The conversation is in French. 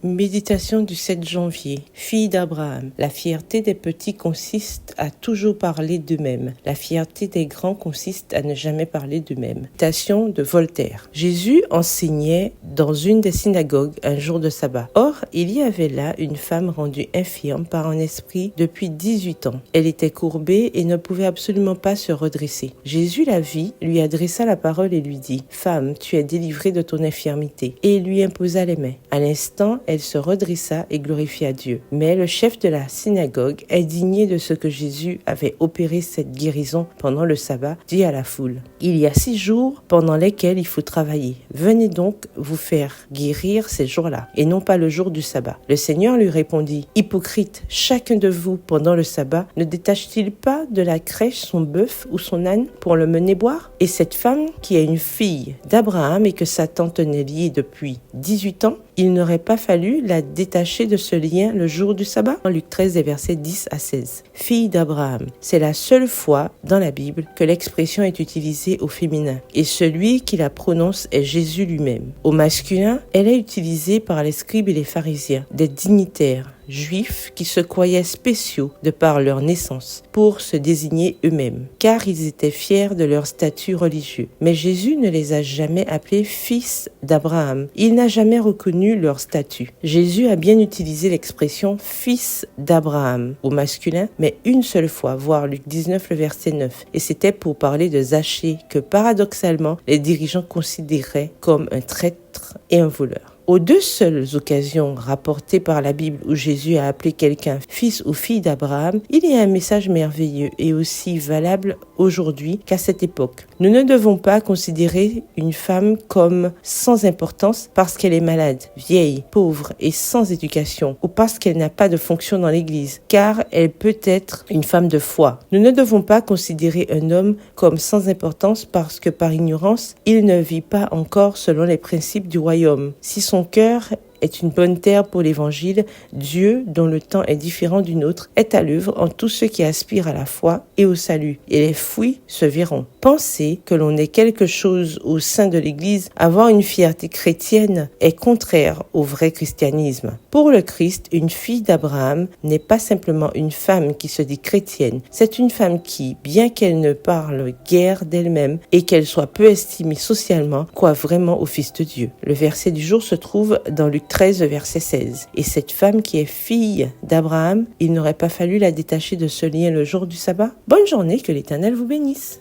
Méditation du 7 janvier. Fille d'Abraham. La fierté des petits consiste à toujours parler d'eux-mêmes. La fierté des grands consiste à ne jamais parler d'eux-mêmes. Citation de Voltaire. Jésus enseignait dans une des synagogues un jour de sabbat. Or, il y avait là une femme rendue infirme par un esprit depuis 18 ans. Elle était courbée et ne pouvait absolument pas se redresser. Jésus la vit, lui adressa la parole et lui dit « Femme, tu es délivrée de ton infirmité. » Et il lui imposa les mains. À l'instant, elle se redressa et glorifia Dieu. Mais le chef de la synagogue, indigné de ce que Jésus avait opéré cette guérison pendant le sabbat, dit à la foule, « Il y a 6 jours pendant lesquels il faut travailler. Venez donc vous faire guérir ces jours-là, et non pas le jour du sabbat. » Le Seigneur lui répondit, « Hypocrite, chacun de vous, pendant le sabbat, ne détache-t-il pas de la crèche son bœuf ou son âne pour le mener boire? Et cette femme qui est une fille d'Abraham et que Satan tenait liée depuis 18 ans, il n'aurait pas fallu la détacher de ce lien le jour du sabbat. Luc 13, versets 10 à 16. Fille d'Abraham. C'est la seule fois dans la Bible que l'expression est utilisée au féminin. Et celui qui la prononce est Jésus lui-même. Au masculin, elle est utilisée par les scribes et les pharisiens, des dignitaires juifs qui se croyaient spéciaux de par leur naissance pour se désigner eux-mêmes, car ils étaient fiers de leur statut religieux. Mais Jésus ne les a jamais appelés fils d'Abraham. Il n'a jamais reconnu leur statut. Jésus a bien utilisé l'expression fils d'Abraham au masculin, mais une seule fois, voir Luc 19, le verset 9. Et c'était pour parler de Zachée que paradoxalement, les dirigeants considéraient comme un traître et un voleur. Aux 2 seules occasions rapportées par la Bible où Jésus a appelé quelqu'un fils ou fille d'Abraham, il y a un message merveilleux et aussi valable aujourd'hui qu'à cette époque. Nous ne devons pas considérer une femme comme sans importance parce qu'elle est malade, vieille, pauvre et sans éducation ou parce qu'elle n'a pas de fonction dans l'Église, car elle peut être une femme de foi. Nous ne devons pas considérer un homme comme sans importance parce que par ignorance, il ne vit pas encore selon les principes du royaume. Si son cœur est une bonne terre pour l'évangile, Dieu, dont le temps est différent du nôtre, est à l'œuvre en tous ceux qui aspirent à la foi et au salut, et les fruits se verront. Penser que l'on est quelque chose au sein de l'Église, avoir une fierté chrétienne, est contraire au vrai christianisme. Pour le Christ, une fille d'Abraham n'est pas simplement une femme qui se dit chrétienne, c'est une femme qui, bien qu'elle ne parle guère d'elle-même et qu'elle soit peu estimée socialement, croit vraiment au Fils de Dieu. Le verset du jour se trouve dans Luc 13, verset 16. Et cette femme qui est fille d'Abraham, il n'aurait pas fallu la détacher de ce lien le jour du sabbat? Bonne journée, que l'Éternel vous bénisse.